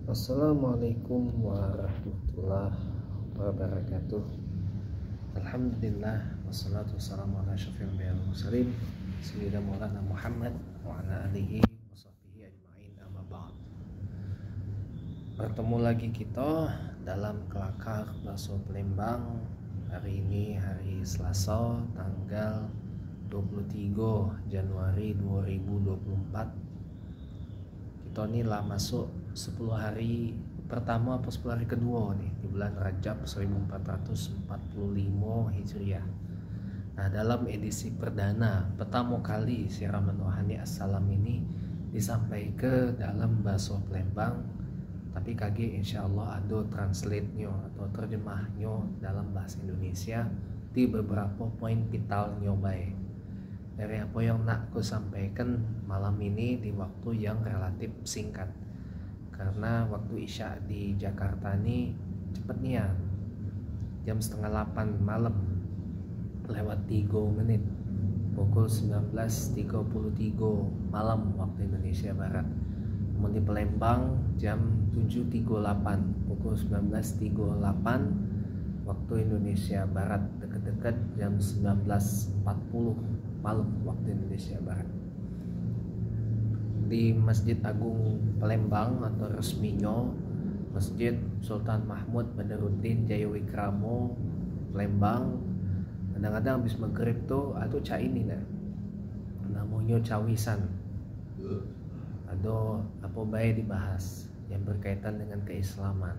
Assalamualaikum warahmatullahi wabarakatuh. Alhamdulillah wassalatu wassalamu ala asyrofil anbiya'i wal mursalin sayyidina maulana Muhammad wa ala alihi washabbihi ajma'in, amma ba'd. Bertemu lagi kita dalam kelakar bakso Palembang. Hari ini hari Selasa tanggal 23 Januari 2024. Kita ini lah masuk 10 hari pertama atau 10 hari kedua nih di bulan Rajab 1445 Hijriah. Nah, dalam edisi perdana pertama kali siaran rohani Assalam ini disampaikan ke dalam bahasa Palembang, tapi kage insyaallah ada translate-nya atau terjemahnya dalam bahasa Indonesia di beberapa poin vitalnya baik. Dari apa yang nak aku sampaikan malam ini di waktu yang relatif singkat, karena waktu Isya di Jakarta ini cepetnya jam 7:30 malam lewat 3 menit, pukul 19.33 malam waktu Indonesia Barat. Namun di Palembang jam 7.38 pukul 19.38 waktu Indonesia Barat, dekat-dekat jam 19.40 malam waktu Indonesia Barat. Di Masjid Agung Palembang atau resminya Masjid Sultan Mahmud Badarudin Jayawikramo Palembang, kadang-kadang habis maghrib tuh atau ca ini nah namanya cawisan, ada apa baik dibahas yang berkaitan dengan keislaman.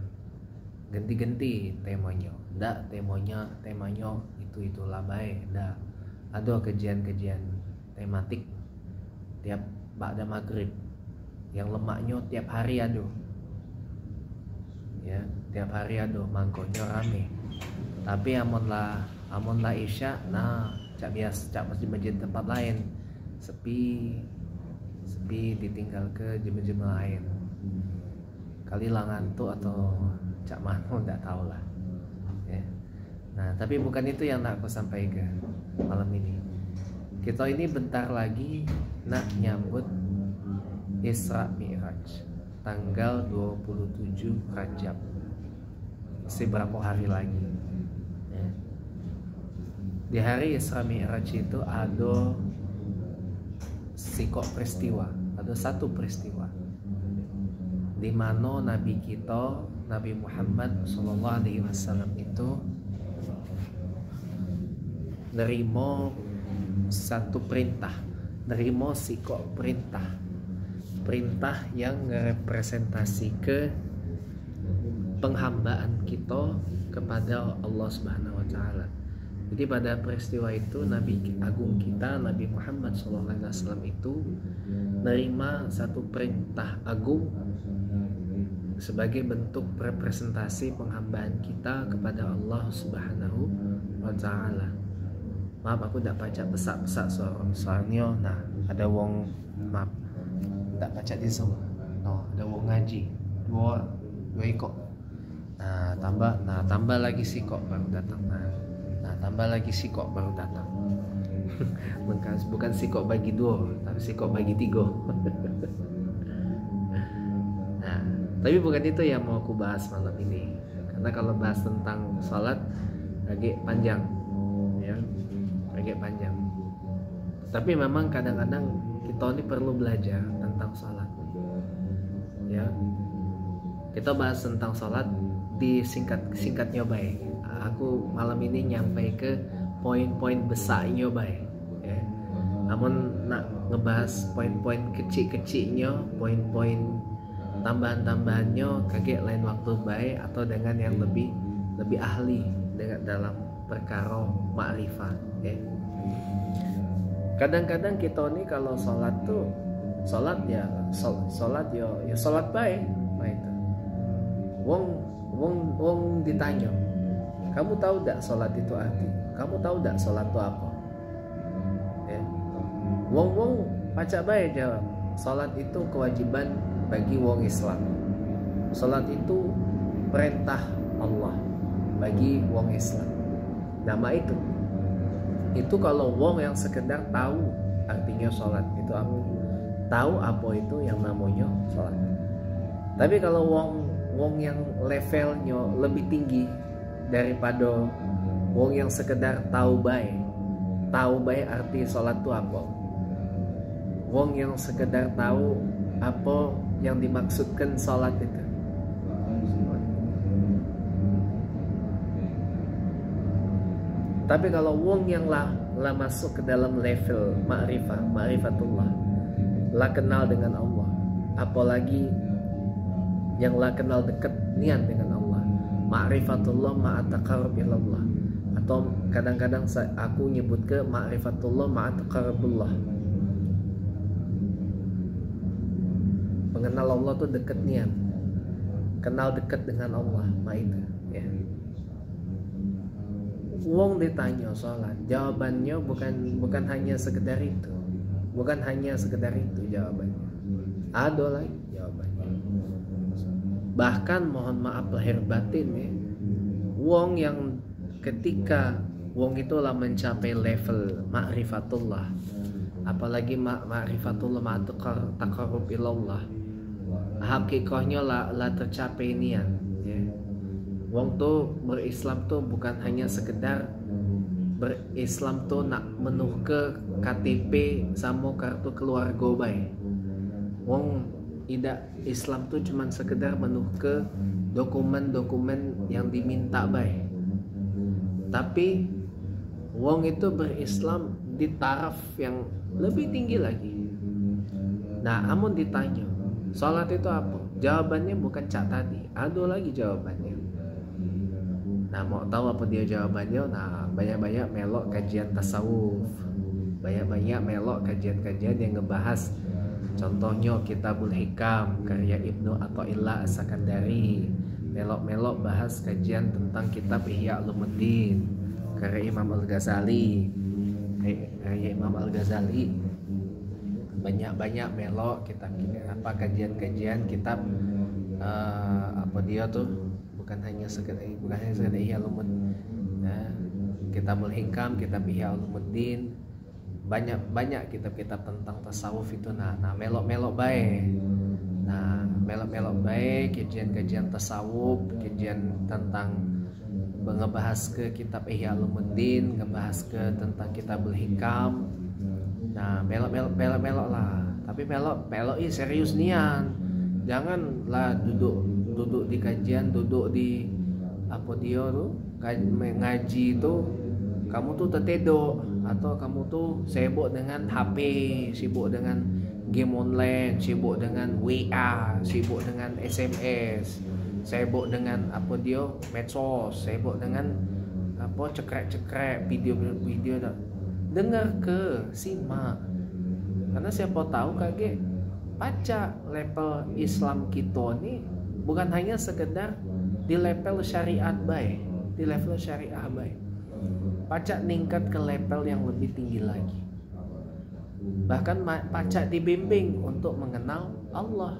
Ganti-ganti temanya, ndak temanya itulah baik, ndak ada kajian-kajian tematik tiap ba'da maghrib yang lemaknya tiap hari ada ya, tiap hari ada, mangkonya rame. Tapi amonlah Isya, nah cak masjid-masjid tempat lain sepi ditinggal ke jemaah lain, kali lah ngantuk atau cak mana nggak tahu lah ya. Nah, tapi bukan itu yang nak aku sampaikan malam ini. Kita ini bentar lagi nak nyambut Isra Mi'raj tanggal 27 Rajab. Masih berapa hari lagi ya. Di hari Isra Mi'raj itu ada ada satu peristiwa di mana Nabi kita, Nabi Muhammad SAW itu nerimo satu perintah, nerimo sikok perintah yang merepresentasi ke penghambaan kita kepada Allah Subhanahu wa taala. Jadi pada peristiwa itu Nabi Agung kita, Nabi Muhammad SAW itu nerima satu perintah agung sebagai bentuk representasi penghambaan kita kepada Allah Subhanahu wa taala. Maaf, aku tidak baca pesak-pesak soalnya. Nah, ada wong maaf tidak baca di Zoom. No, ada wong ngaji dua ikut. Tambah lagi sikok baru datang. Nah, tambah lagi sikok baru datang. Bukan sikok bagi 2, tapi sikok bagi 3. Nah, tapi bukan itu yang mau aku bahas malam ini. Karena kalau bahas tentang sholat agak panjang ya, agak panjang. Tapi memang kadang-kadang kita ini perlu belajar tentang sholat ya. Kita bahas tentang sholat di singkatnya baik. Aku malam ini nyampe ke poin-poin besarnya baik ya. Namun nak ngebahas poin-poin kecil-kecilnya, poin-poin tambahan-tambahannya kaget lain waktu baik, atau dengan yang lebih ahli dengan dalam perkara ma'rifah ya. Kadang-kadang kita nih kalau sholat tuh sholat ya sholat baik itu. Wong ditanya, kamu tahu tak sholat itu arti? Kamu tahu tak sholat itu apa? Ya. Wong baca baik jawab, sholat itu kewajiban bagi wong Islam. Sholat itu perintah Allah bagi wong Islam. Nama itu kalau wong yang sekedar tahu artinya sholat itu apa, tahu apa itu yang namanya sholat. Tapi kalau wong yang levelnya lebih tinggi daripada wong yang sekedar tahu baik arti sholat itu apa, wong yang sekedar tahu apa yang dimaksudkan sholat itu. Tapi kalau wong yang lah masuk ke dalam level ma'rifatullah, lah kenal dengan Allah, apalagi yang lah kenal dekat niat dengan Allah, ma'rifatullah ma'ataqarrub ilallah, atau kadang-kadang aku nyebut ke ma'rifatullah ma'ataqarrubullah. Mengenal Allah tuh dekat niat, kenal dekat dengan Allah, itu ya. Wong ditanya sholat, jawabannya bukan hanya sekedar itu, jawabannya. Ada lagi jawabannya. Bahkan mohon maaf lahir batin ya, wong yang ketika wong itulah mencapai level ma'rifatullah, apalagi ma'rifatullah ma'ataqarrub ilallah, hakikahnya lah tercapai niat ya. Wong tuh berislam tuh bukan hanya sekedar berislam tuh nak menuh ke KTP sama kartu keluarga baik. Wong tidak Islam tuh cuman sekedar menuh ke dokumen-dokumen yang diminta baik. Tapi wong itu berislam di taraf yang lebih tinggi lagi. Nah, amun ditanya salat itu apa? Jawabannya bukan cak tadi, ada lagi jawabannya. Nah, mau tahu apa dia jawabannya? Nah, banyak-banyak melok kajian tasawuf, banyak-banyak melok kajian-kajian yang ngebahas, contohnya Kitabul Hikam karya Ibnu Athaillah As-Sakandari, melok-melok bahas kajian tentang kitab Ihya Ulumuddin karya Imam Al-Ghazali, banyak-banyak melok kitab kajian-kajian kitab apa dia tuh, bukan hanya sekedar Ihya Ulumuddin, Kitabul Hikam, kitab Ihya Ulumuddin, banyak kitab-kitab tentang tasawuf itu. Nah melok-melok baik kajian-kajian tasawuf, kajian tentang ngebahas ke kitab Ihya Ulumuddin, ngebahas ke tentang Kitabul Hikam. Nah melok lah, tapi melok serius nian, janganlah duduk di kajian, duduk di apa dia tuh ngaji itu kamu tuh tertedok, atau kamu tuh sibuk dengan HP, sibuk dengan game online, sibuk dengan WA, sibuk dengan SMS, sibuk dengan apa dia medsos, sibuk dengan apa cekrek video. Dengar ke, simak, karena siapa tahu kaget baca level Islam kita nih bukan hanya sekedar di level syariat baik, pacak ningkat ke level yang lebih tinggi lagi. Bahkan pacak dibimbing untuk mengenal Allah,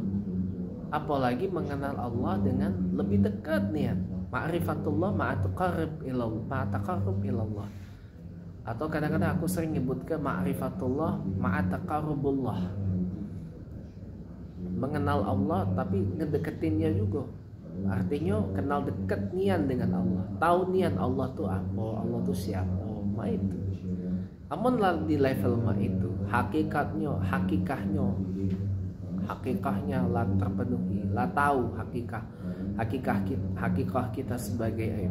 apalagi mengenal Allah dengan lebih dekat nih, ma'rifatullah ma'ataqarrub ilallah, atau kadang-kadang aku sering nyebut ke ma'rifatullah ma'ataqarrubullah, mengenal Allah tapi ngedeketinnya juga. Artinya kenal dekat nian dengan Allah, tahu nian Allah tuh apa, Allah tuh siapa, itu. Amun lah di level itu, hakikahnya lah terpenuhi, lah tahu hakikah kita sebagai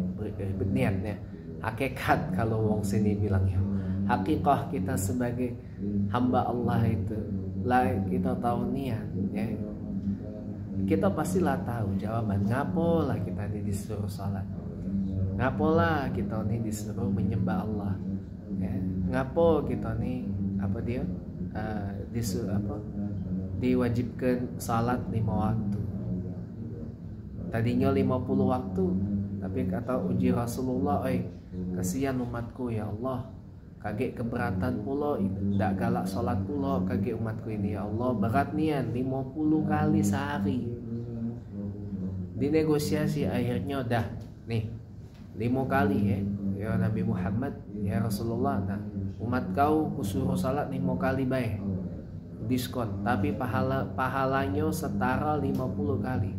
niatnya, hakikat kalau wong sini bilangnya, hakikah kita sebagai hamba Allah itu lah kita tahu niat ya. Kita pastilah tahu jawaban, ngapolah kita ini disuruh salat, ngapolah kita ini disuruh menyembah Allah ya. Ngapo kita ini apa dia disuruh apa, diwajibkan salat 5 waktu, tadinya 50 waktu, tapi kata uji Rasulullah, kasihan umatku ya Allah, kaget keberatan pula, tidak galak sholat pula, kaget umatku ini ya Allah, berat nian 50 kali sehari. Dinegosiasi akhirnya dah nih 5 kali ya Nabi Muhammad, ya Rasulullah, nah umat kau kusuruh salat 5 kali baik, diskon, tapi pahalanya setara 50 kali.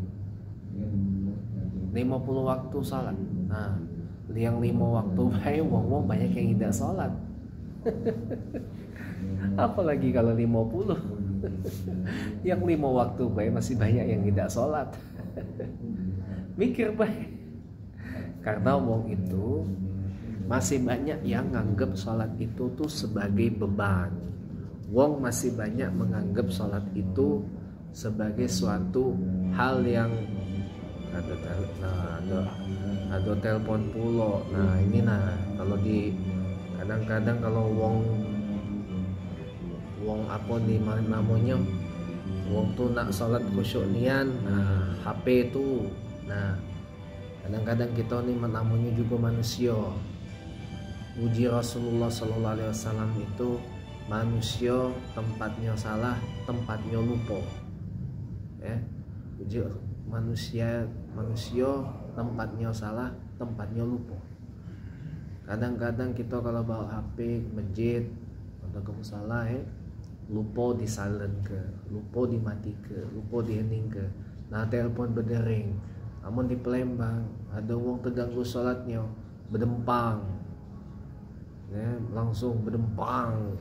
50 waktu salat. Nah, yang 5 waktu baik wong banyak yang tidak salat. Apalagi kalau 50. Yang 5 waktu baik masih banyak yang tidak salat. Mikir baik. Karena wong itu masih banyak yang nganggep salat itu tuh sebagai beban. Wong masih banyak menganggap salat itu sebagai suatu hal yang ada telepon pulo. Nah ini kalau di kadang-kadang kalau wong apa nih namanya, wong tuh nak salat khusyuk nian, nah HP itu, nah kadang-kadang kita nih namanya juga manusia. Uji Rasulullah Sallallahu Alaihi Wasallam itu manusia tempatnya salah, tempatnya lupa. Ya, uji manusia tempatnya salah, tempatnya lupa. Kadang-kadang kita kalau bawa HP ke masjid atau ke musala, lupa di silent ke, lupa dimati ke, lupa di hening ke. Nah telepon berdering. Namun di Palembang ada wong terganggu sholatnya, berdempang, ya, langsung berdempang.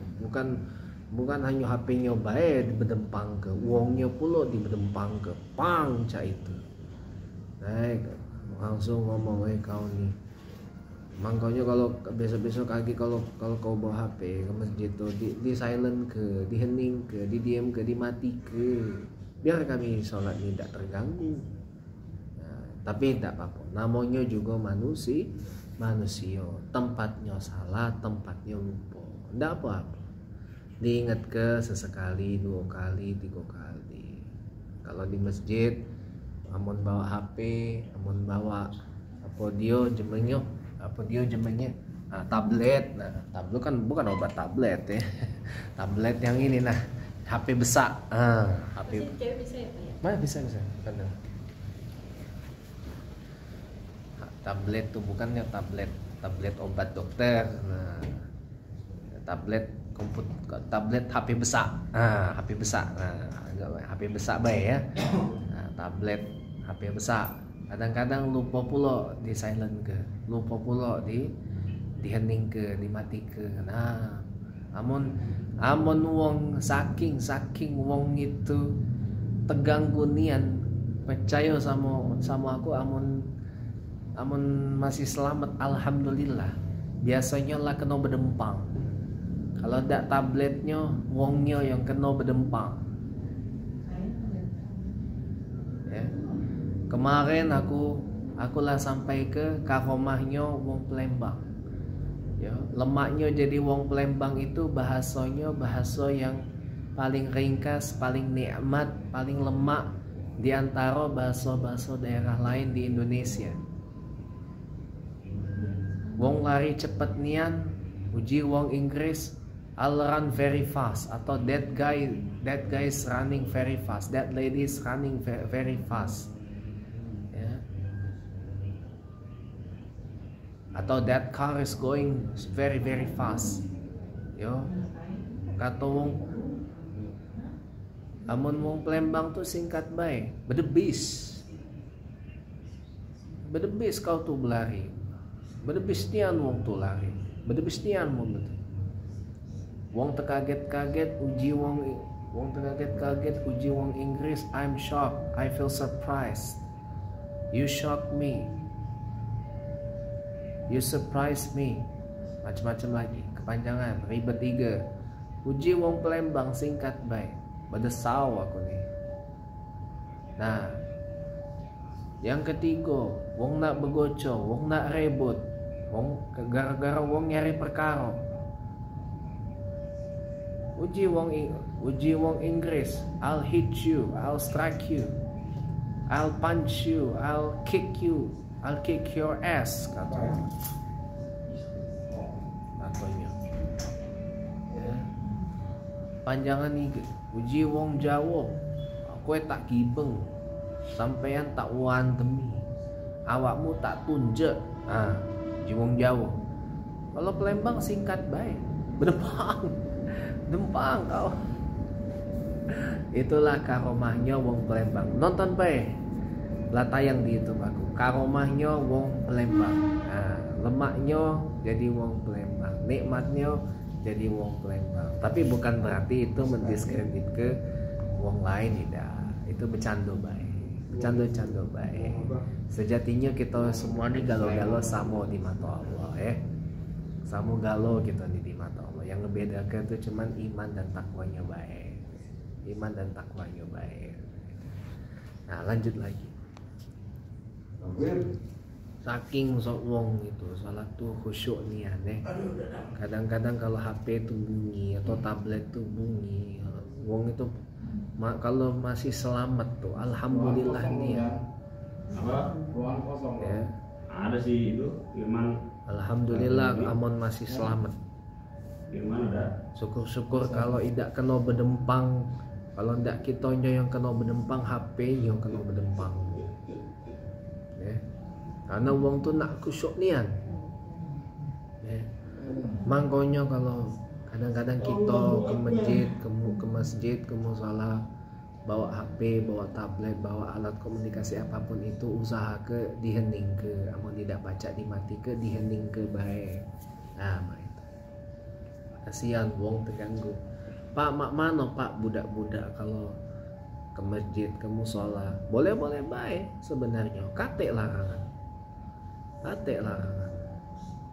Bukan hanya HP-nya baik berdempang ke, wongnya pula di berdempang ke, pang cak itu. Naik langsung ngomong, kau nih. Makanya kalau besok-besok lagi kalau kau bawa HP ke masjid tuh di silent ke, di hening ke, di diam ke, di mati ke, biar kami sholat ini tidak terganggu. Nah, tapi tidak apa-apa, namanya juga manusia, tempatnya salah, tempatnya lupa, tidak apa-apa. Diingat ke sesekali, 2 kali, 3 kali. Kalau di masjid, amun bawa HP, amun bawa dia jemengnya, tablet. Nah, tablet kan bukan obat tablet ya. Tablet yang ini HP besar. HP bisa ya, Pak? Bisa. Bukan. Tablet tuh bukannya tablet obat dokter. Nah, tablet HP besar. HP besar. HP besar baik ya. Nah, tablet HP besar. Kadang-kadang lupa pula di silent ke, lupa pula di hening ke, di mati ke. Nah, amun wong saking wong itu teganggu nian, percaya sama aku, amun masih selamat alhamdulillah. Biasanya lah kena berdempang. Kalau tidak tabletnya, wongnya yang kena berdempang. Ya. Kemarin aku lah sampai ke rumahnya wong Palembang. Ya, lemaknya jadi wong Palembang itu bahasanya bahasa yang paling ringkas, paling nikmat, paling lemak di antara bahasa-bahasa daerah lain di Indonesia. Wong lari cepet nian, uji wong Inggris, I'll run very fast, atau that guy is running very fast, that lady is running very fast. Atau that car is going very very fast. Yo, kata wong wong Palembang tuh singkat baik, bedebis kau tuh berlari, bedebis nian wong tuh lari, bedebis nian wong betul. Wong terkaget-kaget uji wong Inggris, I'm shocked, I feel surprised, you shocked me, you surprise me, macam-macam lagi, kepanjangan, ribet 3. Uji wong Palembang singkat baik, bedesau aku nih. Nah, yang ketiga, wong nak begoco, wong nak rebut, wong gara-gara wong nyari perkara. Uji wong Inggris, I'll hit you, I'll strike you, I'll punch you, I'll kick you, I'll kick your ass, katanya. Ya. Panjangan nih, uji wong Jawa, aku tak gibeng, sampeyan tak wantemi, awakmu tak tunjuk. Uji wong Jawa. Kalau Palembang singkat baik, berdempang kau. Itulah karomahnya wong Palembang. Nonton bae. Lah tayang di YouTube aku. Karomahnya wong Palembang. Nah, lemaknya jadi wong Palembang. Nikmatnya jadi wong Palembang. Tapi bukan berarti itu mendiskredit ke wong lain, tidak. Itu bercanda bae. Bercanda bae. Sejatinya kita semua nih galo-galo sama di mata Allah ya. Sama galo kita di mata Allah. Yang ngebedakan itu cuman iman dan takwanya baik. Iman dan takwanya baik. Nah, lanjut lagi. Saking sok wong itu salah tuh khusyuk nih aneh. Kadang-kadang kalau HP itu bunyi atau tablet tuh bunyi, wong itu kalau masih selamat tuh alhamdulillah nih ya. Apa? Ruang kosong. Ya. Ada sih itu firman. Alhamdulillah amon masih selamat. Firman ada. Syukur-syukur kalau tidak kena berdempang. Kalau tidak kitanya yang kena berdempang, HP yang kena berdempang. Ya. Karena wong tuh nak khusyuk nian. Ya. Makanya kalau kadang-kadang kita ke masjid, ke musala, bawa HP, bawa tablet, bawa alat komunikasi apapun itu, usaha ke dihening ke, amun tidak baca dimati ke dihening ke baik. Nah, itu. Kasihan wong terganggu. Pak, mak mana pak budak-budak kalau ke masjid, ke musala, boleh-boleh baik sebenarnya. Kate larangan,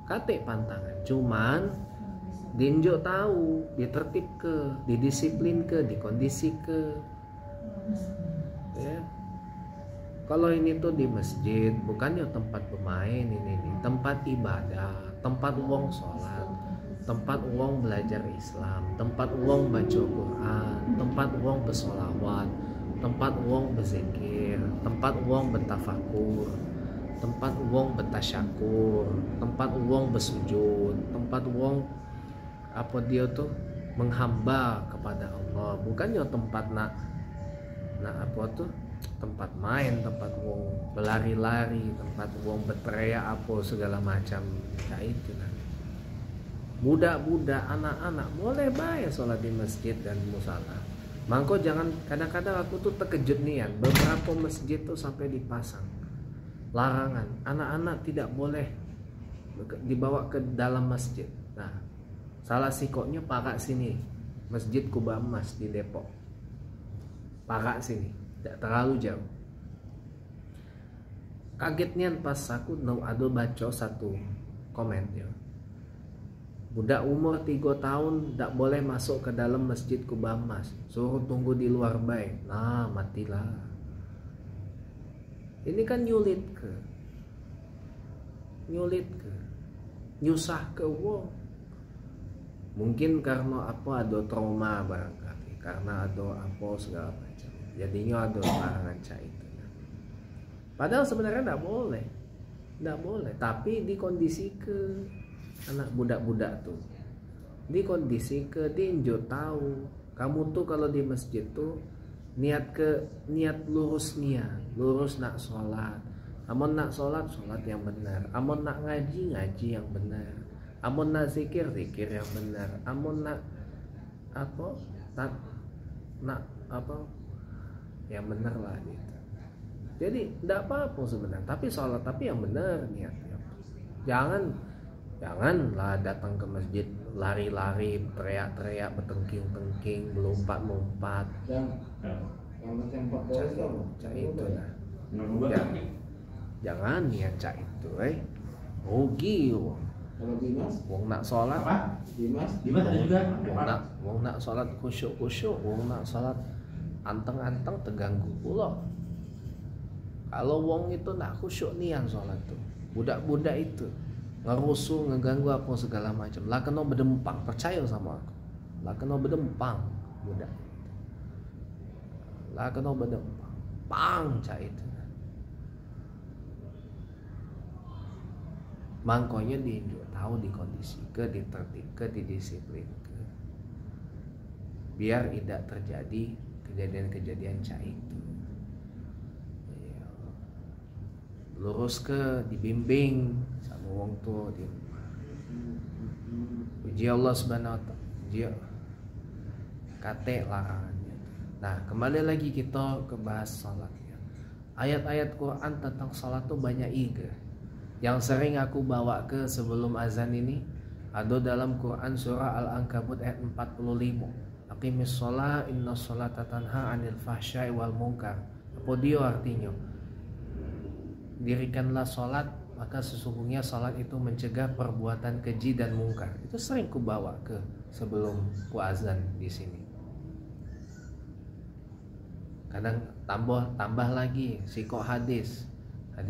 kate pantangan. Cuman dinjo tahu, ditertib ke, didisiplin ke, dikondisi ke. Ya. Kalau ini tuh di masjid, bukannya tempat bermain ini, tempat ibadah, tempat wong sholat, tempat wong belajar Islam, tempat wong baca Quran, tempat wong bersolawat, tempat wong berzikir, tempat wong bertafakur, tempat wong bertasyakur, tempat wong bersujud, tempat wong apa dia tuh menghamba kepada Allah. Bukannya tempat nak apa tuh tempat main, tempat wong berlari-lari, tempat wong berteriak apa segala macam. Kayak itu nah. Budak-budak, anak-anak boleh baik sholat di masjid dan musala. Mangko jangan, kadang-kadang aku tuh terkejut nih ya, beberapa masjid tuh sampai dipasang larangan anak-anak tidak boleh dibawa ke dalam masjid. Nah, salah sikoknya parak sini, Masjid Kubah Emas di Depok. Parak sini, tidak terlalu jauh. Kagetnya pas aku ada baca satu komen ya. Budak umur 3 tahun tidak boleh masuk ke dalam Masjid Kubah Emas, suruh tunggu di luar baik. Nah, matilah. Ini kan nyulit ke, nyusah ke wong. Mungkin karena apa, ada trauma barangkali, karena ada apa segala macam. Jadinya ada larangan itu. Padahal sebenarnya tidak boleh. Tapi dikondisi ke anak budak-budak tuh, dikondisi ke dinjo tahu. Kamu tuh kalau di masjid tuh niat lurus nak sholat. Amun nak sholat yang benar. Amun nak ngaji yang benar. Amun nak zikir yang benar. Amun nak apa yang benar lah gitu. Jadi tidak apa-apa sebenarnya. Tapi sholat yang benar niatnya. Janganlah datang ke masjid lari-lari, teriak-teriak, bertengking-tengking, melompat-lompat. Cak itu lah. Jangan niat cak itu, rugi wong. Wong nak sholat, wong nak sholat khusyuk, wong nak sholat anteng-anteng terganggu pula. Kalau wong itu nak khusyuk nian sholat tuh, budak-budak itu ngerusuh, ngeganggu apa segala macam, lah kena berdempang. Percaya sama aku, lah kena berdempang budak, lah kena berdempang, pang cak itu. Mangkonya tahu dikondisi ke, ditertib ke, didisiplin ke, biar tidak terjadi kejadian-kejadian cak itu. Lurus ke, dibimbing sama wong tua di rumah. Puji Allah Subhanahu wa ta'ala. Dia kate larangannya. Nah, kembali lagi kita ke bahas sholat ya. Ayat-ayat Quran tentang sholat tuh banyak iga. Yang sering aku bawa ke sebelum azan ini ada dalam Quran surah Al-Ankabut ayat 45. Aqimis sholat inna sholata tanha anil fahsyai wal munkar. Apa dia artinya? Dirikanlah sholat, maka sesungguhnya sholat itu mencegah perbuatan keji dan mungkar. Itu sering ku bawa ke sebelum ku azan di sini. Kadang tambah lagi sikok hadis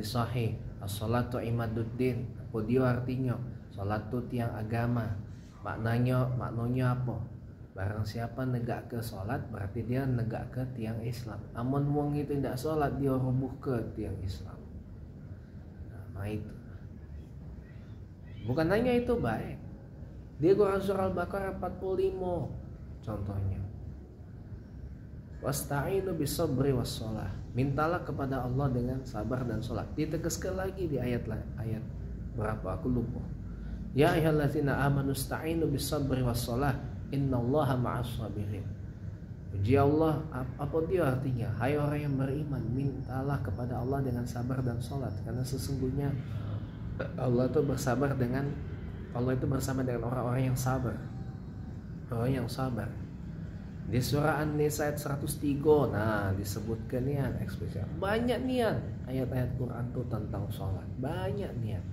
sahih, as-sholatu imaduddin. Apa dia artinya? Salat itu tiang agama. Maknanya apa? Barang siapa negak ke salat berarti dia negak ke tiang Islam. Amun wong itu tidak salat dia rubuh ke tiang Islam. Nah itu. Bukan hanya itu baik. Dia Quran surah Al-Baqarah 45 contohnya. Wasta'inu bisabri wassalah. Mintalah kepada Allah dengan sabar dan salat. Ditegaskan lagi di ayat berapa aku lupa. Ya ayyuhallazina amanu ista'inu bisabri wassalah innallaha ma'as sabirin. Puji Allah, apa dia artinya? Hai orang yang beriman, mintalah kepada Allah dengan sabar dan salat, karena sesungguhnya Allah itu bersama dengan orang-orang yang sabar. Orang yang sabar. Di surah An-Nisa ayat 103, nah disebutkan niat eksplisit. Banyak niat ayat-ayat Quran itu tentang sholat. Banyak niat.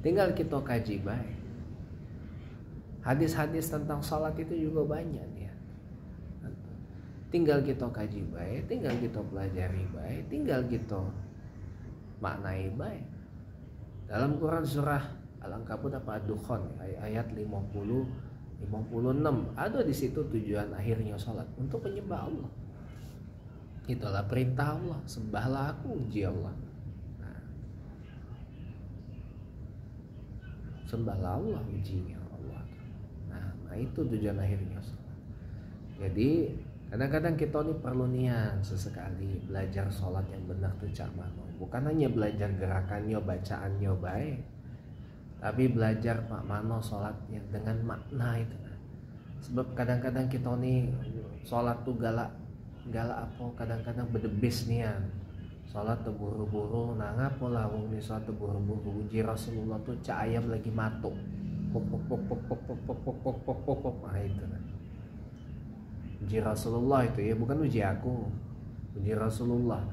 Tinggal kita kaji baik. Hadis-hadis tentang sholat itu juga banyak niat. Tinggal kita kaji baik, tinggal kita pelajari baik, tinggal kita maknai baik. Dalam Quran surah Al-Ankabut apa Ad-Dukhan ayat 56 ada di situ tujuan akhirnya sholat untuk menyembah Allah. Itulah perintah Allah, sembahlah aku, uji Allah. Nah, sembahlah Allah, ujinya Allah. Nah itu tujuan akhirnya sholat. Jadi kadang-kadang kita ini perlu niat sesekali belajar sholat yang benar tuh cak mano. Bukan hanya belajar gerakannya, bacaannya baik, tapi belajar mak mano sholat yang dengan makna itu. Sebab kadang-kadang kita nih sholat tuh galak apa, kadang-kadang berdebis nian. Sholat tuh buru-buru, nah ngapalah wong nih sholat tuh buru-buru. Uji Rasulullah tuh cak ayam lagi matuk. Pok. Nah itu kan. Uji Rasulullah itu ya, bukan uji aku. Uji Rasulullah.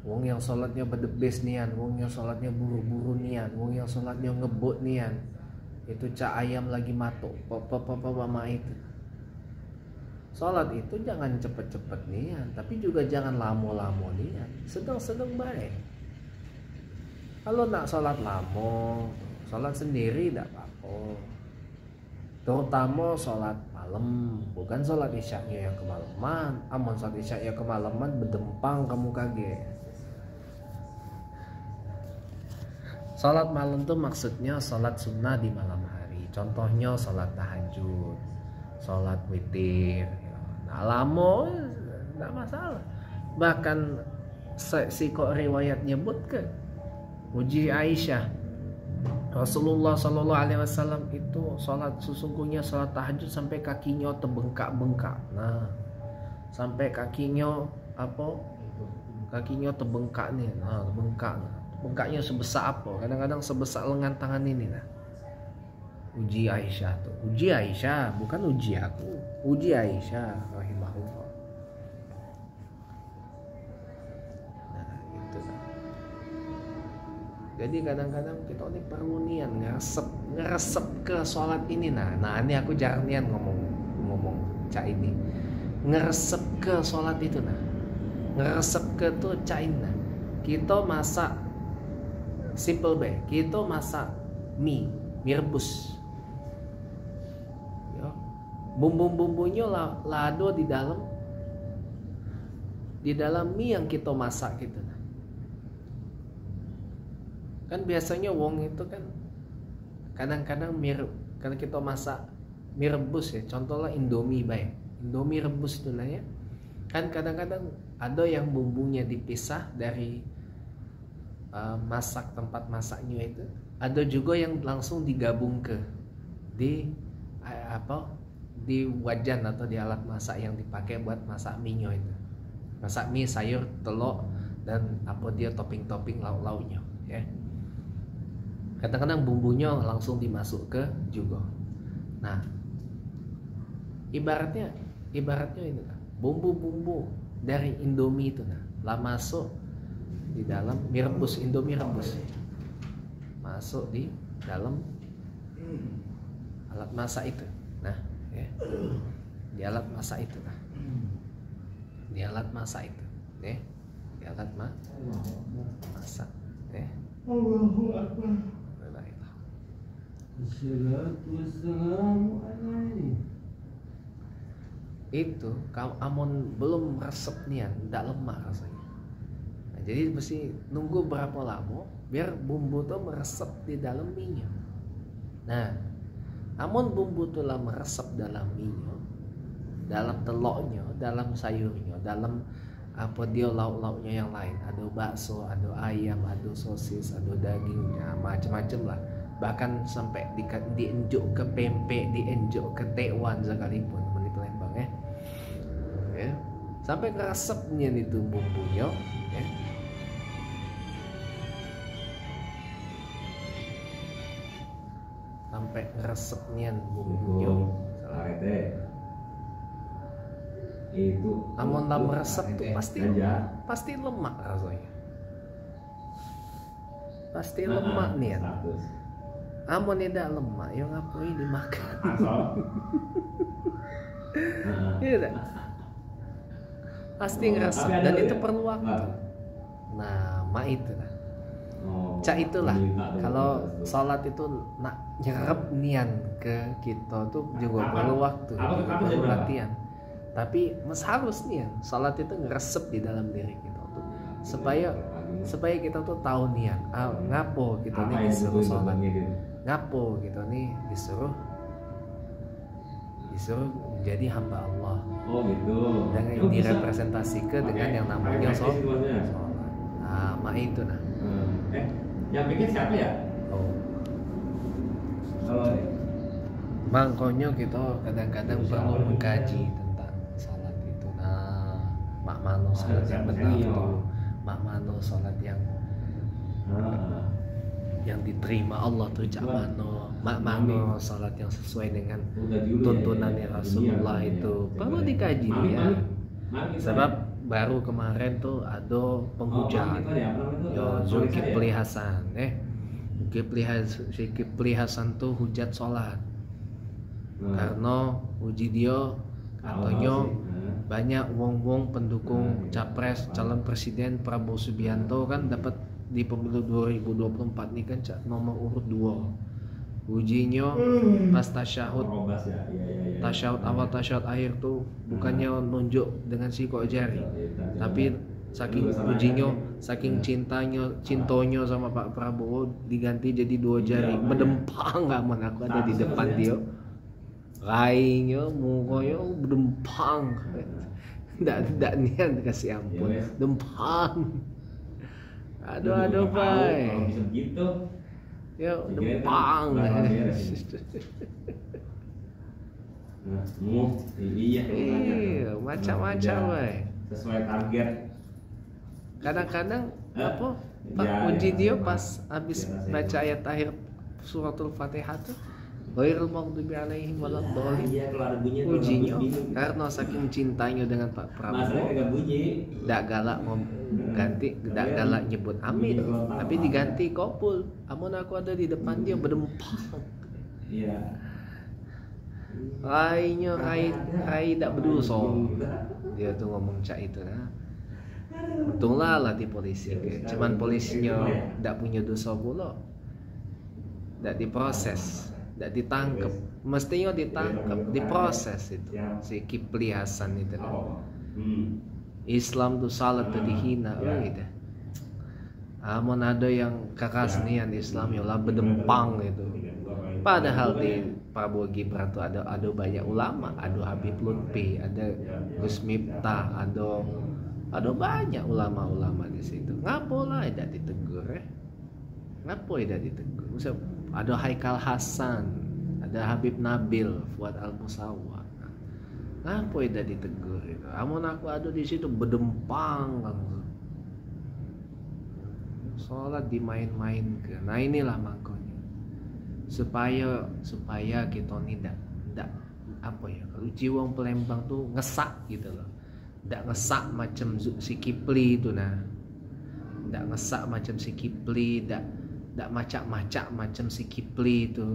Wong yang sholatnya berdebis nian, wong yang sholatnya buru-buru nian, wong yang sholatnya ngebut nian, itu cak ayam lagi matuk. Mama itu. Sholat itu jangan cepet-cepet nian, tapi juga jangan lamo-lamo nian. Sedang-sedang baik. Kalau nak sholat lamo, sholat sendiri tidak apa-apa. Terutama sholat malam, bukan sholat isyaknya yang kemalaman. Amun sholat isyaknya kemalaman berdempang kamu kaget. Sholat malam tuh maksudnya sholat sunnah di malam hari. Contohnya sholat tahajud, sholat witir. Nah lamo tidak masalah. Bahkan si kok riwayat nyebut ke uji Aisyah, Rasulullah SAW itu sholat, sesungguhnya sholat tahajud sampai kakinya terbengkak-bengkak. Nah, sampai kakinya apa? Kakinya terbengkak nih. Nah, bengkak. Bengkaknya sebesar apa? Kadang-kadang sebesar lengan tangan ini. Nah, uji Aisyah tuh. Uji Aisyah, bukan uji aku. Uji Aisyah rahimahullah. Nah, itu. Jadi kadang-kadang kita ini perlu niat ngeresep ke sholat ini. Nah ini aku jarang niat ngomong cak ini. Ngeresep ke sholat itu nah. Ngeresep ke tuh cak ini. Nah. Kita masak simple be. Kita masak mie rebus. Ya. Bumbu-bumbunya lado di dalam mie yang kita masak gitu nah. Kan biasanya wong itu kan kadang-kadang kalau kita masak mie rebus ya, contohnya Indomie baik. Indomie rebus itu nah ya. Kan kadang-kadang ada yang bumbunya dipisah dari masak tempat masaknya itu. Ada juga yang langsung digabung di di wajan atau di alat masak yang dipakai buat masak mie itu. Masak mie, sayur, telur, dan apa dia topping-topping lauk-lauknya ya. Kadang-kadang bumbunya langsung dimasuk ke juga. Nah, ibaratnya ini bumbu-bumbu dari Indomie itu lah masuk di dalam mie rebus, Indomie rebus. Masuk di dalam alat masak itu. Nah, ya. Di alat masak itu nah. Di alat masak itu, ya. Di alat masak, ya. Allahu Akbar. Itu kalau amun belum resep nian, tidak lemak rasanya. Nah, jadi mesti nunggu berapa lama biar bumbu tuh meresep di dalam minyak. Nah, amun bumbu tuh lah meresep dalam minyak, dalam telurnya, dalam sayurnya, dalam apa dia lauk-lauknya yang lain, ada bakso, ada ayam, ada sosis, ada dagingnya, macam-macam lah. Bahkan sampai dienjuk ke pempek, dienjuk ke tekwan sekalipun di Palembang ya. Ya. Sampai keresepnya itu bumbunya ya. Sampai resepnya bumbunya. Itu amun lam resep tuh pasti lemak rasanya. Pasti lemak nih ya. Amun tidak lemak, ya ngapain dimakan? Iya tak? Pasti ngerasep dan itu perlu waktu. Nah, mak itu lah. Cak itulah kalau sholat itu nak nyerap nian ke kita tuh juga perlu waktu, juga perlu latihan. Tapi harus nian sholat itu ngeresep di dalam diri kita tuh supaya kita tuh tahu nian ngapo kita nih disuruh sholat, ngapo kita nih disuruh menjadi hamba Allah. Oh gitu. Dengan direpresentasikan dengan yang namanya sholat. Nah, mak itu nah. Yang bikin siapa ya? Oh. Kalau Makanya kita kadang-kadang perlu mengkaji tentang sholat itu. Nah, mak mano sholat yang benar itu, mak mano sholat yang diterima Allah tuh cak mano, mak mano sholat yang sesuai dengan tuntunannya Rasulullah itu perlu dikaji ya. Sebab baru kemarin tuh ada penghujat Zulkifli Hasan Zulkifli Hasan tuh hujat sholat karena uji dia katanya banyak wong-wong pendukung capres calon presiden Prabowo Subianto kan dapat di pemilu 2024 nih kan nomor urut 2. Ujinya pas tasyahud awal tasyahud akhir tuh bukannya nunjuk dengan siku jari, tapi saking ujinya, saking cintanya sama Pak Prabowo diganti jadi 2 jari, berdempang nggak man aku ada di depan dia, rainya mukanya berdempang, tidak niat kasih ampun, dempang. Aduh bay. Kalau bisa begitu. Ya dempang. Iya, macam-macam bay. Sesuai target. Kadang-kadang apa? Pak uji dia pas habis baca ayat akhir suratul Fatihah tuh ghairil maghdubi alaihim waladdallin. Ujinya karena saking cintanya dengan Pak Prabowo. Tidak galak ganti, tidak galak nyebut amin, tapi diganti kopul. Amun aku ada di depan dia berdempang. Iya. Rai tidak berdosa. Dia tuh ngomong cak itu nah. Untunglah latih polisi. Cuman polisinya tidak punya dosa pula. Tidak diproses. Tidak ditangkap, mestinya ditangkap, diproses itu si Kifli Hasan itu. Islam tuh salah tuh dihina, gitu. Amun ada yang keras nian Islam ya lah berdempang itu. Padahal di Prabowo Gibran tuh ada banyak ulama, ada Habib Lutfi, ada Gus Miftah, ada banyak ulama-ulama di situ. Ngapo lah tidak ditegur ya? Ngapo tidak ditegur? Ada Haikal Hasan, ada Habib Nabil, Fuad Al Musawwa. Apa ida ditegur itu? Amun aku ada di situ berdempang langsung. Sholat dimain-main ke. Nah inilah makanya. Supaya kita nih ndak apa ya? Kalau jiwa Palembang tuh ngesak gitu loh. Ndak ngesak macam si Kipli itu nah. Ndak ngesak macam si Kipli, ndak macak-macak macam si Kipli itu.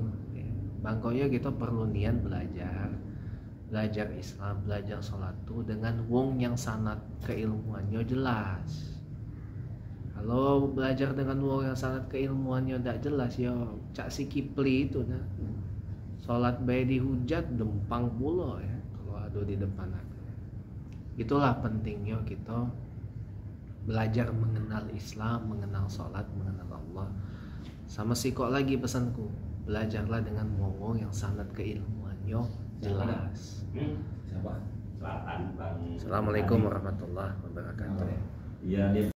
Bangkonya kita perlu niat belajar Islam, belajar sholat tuh dengan wong yang sangat keilmuannya jelas. Kalau belajar dengan wong yang sangat keilmuannya tidak jelas ya cak si Kipli itu nah. Sholat bayi dihujat dempang pula ya kalau ada di depan aku. Itulah pentingnya kita belajar mengenal Islam, mengenal sholat, mengenal Allah. Sama sih kok lagi pesanku, belajarlah dengan wong yang sangat keilmuannya jelas. Siapa? Selatan Bang. Assalamualaikum warahmatullahi wabarakatuh. Iya dia